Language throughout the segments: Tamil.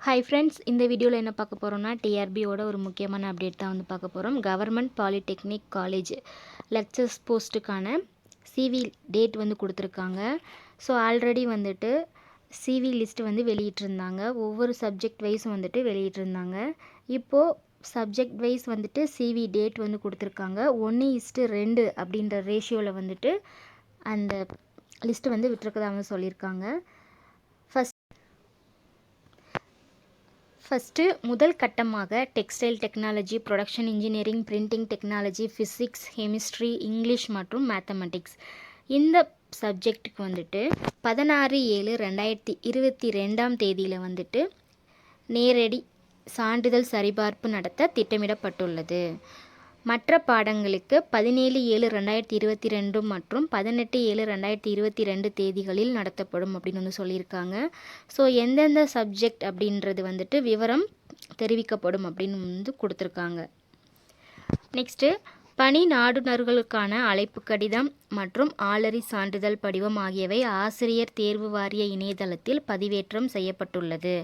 ஹாய் ஃப்ரெண்ட்ஸ், இந்த வீடியோவில் என்ன பார்க்க போகிறோம்னா டிஆர்பியோட ஒரு முக்கியமான அப்டேட் தான் வந்து பார்க்க போகிறோம். கவர்மெண்ட் பாலிடெக்னிக் காலேஜ் லெக்சர்ஸ் போஸ்ட்டுக்கான சிவி டேட் வந்து கொடுத்துருக்காங்க. ஸோ ஆல்ரெடி வந்துட்டு சிவி லிஸ்ட் வந்து வெளியிட்டிருந்தாங்க. ஒவ்வொரு சப்ஜெக்ட் வைஸும் வந்துட்டு வெளியிட்டிருந்தாங்க. இப்போது சப்ஜெக்ட் வைஸ் வந்துட்டு சிவி டேட் வந்து கொடுத்துருக்காங்க. 1:2 அப்படின்ற ரேஷியோவில் வந்துட்டு அந்த லிஸ்ட்டு வந்து விட்டுருக்கதாக சொல்லியிருக்காங்க. ஃபஸ்ட்டு முதல் கட்டமாக textile technology, production engineering, printing technology, physics, chemistry, English மற்றும் மேத்தமெட்டிக்ஸ் இந்த சப்ஜெக்ட்டுக்கு வந்துட்டு 16/7/2022 தேதியில் வந்துட்டு நேரடி சான்றிதழ் சரிபார்ப்பு நடத்த திட்டமிடப்பட்டுள்ளது. மற்ற பாடங்களுக்கு 17/7/2022 மற்றும் 18/7/2022 தேதிகளில் நடத்தப்படும் அப்படின்னு வந்து சொல்லியிருக்காங்க. ஸோ எந்தெந்த சப்ஜெக்ட் அப்படின்றது வந்துட்டு விவரம் தெரிவிக்கப்படும் அப்படின்னு வந்து கொடுத்துருக்காங்க. நெக்ஸ்ட்டு பணி நாடுனர்களுக்கான அழைப்பு கடிதம் மற்றும் ஆளறி சான்றிதழ் படிவம் ஆகியவை ஆசிரியர் தேர்வு வாரிய இணையதளத்தில் பதிவேற்றம் செய்யப்பட்டுள்ளது.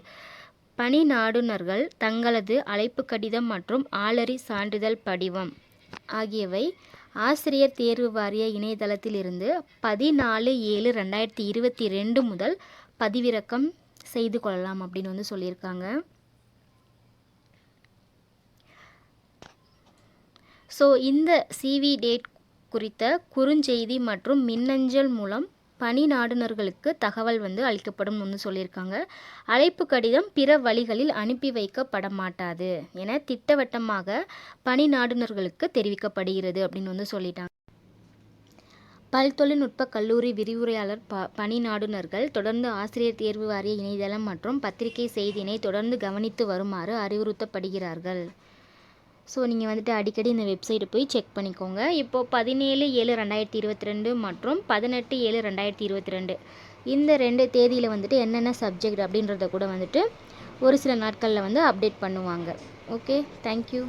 பணி நாடுனர்கள் தங்களது அழைப்பு கடிதம் மற்றும் ஆளறி சான்றிதழ் படிவம் ஆகியவை ஆசிரியர் தேர்வு வாரிய இணையதளத்திலிருந்து 14/7/2022 முதல் பதிவிறக்கம் செய்து கொள்ளலாம் அப்படின்னு வந்து சொல்லியிருக்காங்க. ஸோ இந்த சிவி டேட் குறித்த குறுஞ்செய்தி மற்றும் மின்னஞ்சல் மூலம் பணி நாடுனர்களுக்கு தகவல் வந்து அளிக்கப்படும் வந்து சொல்லியிருக்காங்க. அழைப்பு கடிதம் பிற வழிகளில் அனுப்பி வைக்கப்பட மாட்டாது என திட்டவட்டமாக பணி நாடுனர்களுக்கு தெரிவிக்கப்படுகிறது அப்படின்னு வந்து சொல்லிட்டாங்க. பல்தொழில்நுட்ப கல்லூரி விரிவுரையாளர் பணி நாடுனர்கள் தொடர்ந்து ஆசிரியர் தேர்வு வாரிய இணையதளம் மற்றும் பத்திரிகை செய்தியினை தொடர்ந்து கவனித்து வருமாறு அறிவுறுத்தப்படுகிறார்கள். ஸோ நீங்கள் வந்துட்டு அடிக்கடி இந்த வெப்சைட்டை போய் செக் பண்ணிக்கோங்க. இப்போது 17/7/2022 மற்றும் 18/7/2022 இந்த 2 தேதியில் வந்துட்டு என்னென்ன சப்ஜெக்ட் அப்படின்றத கூட வந்துட்டு ஒரு சில நாட்களில் வந்து அப்டேட் பண்ணுவாங்க. Okay, thank you.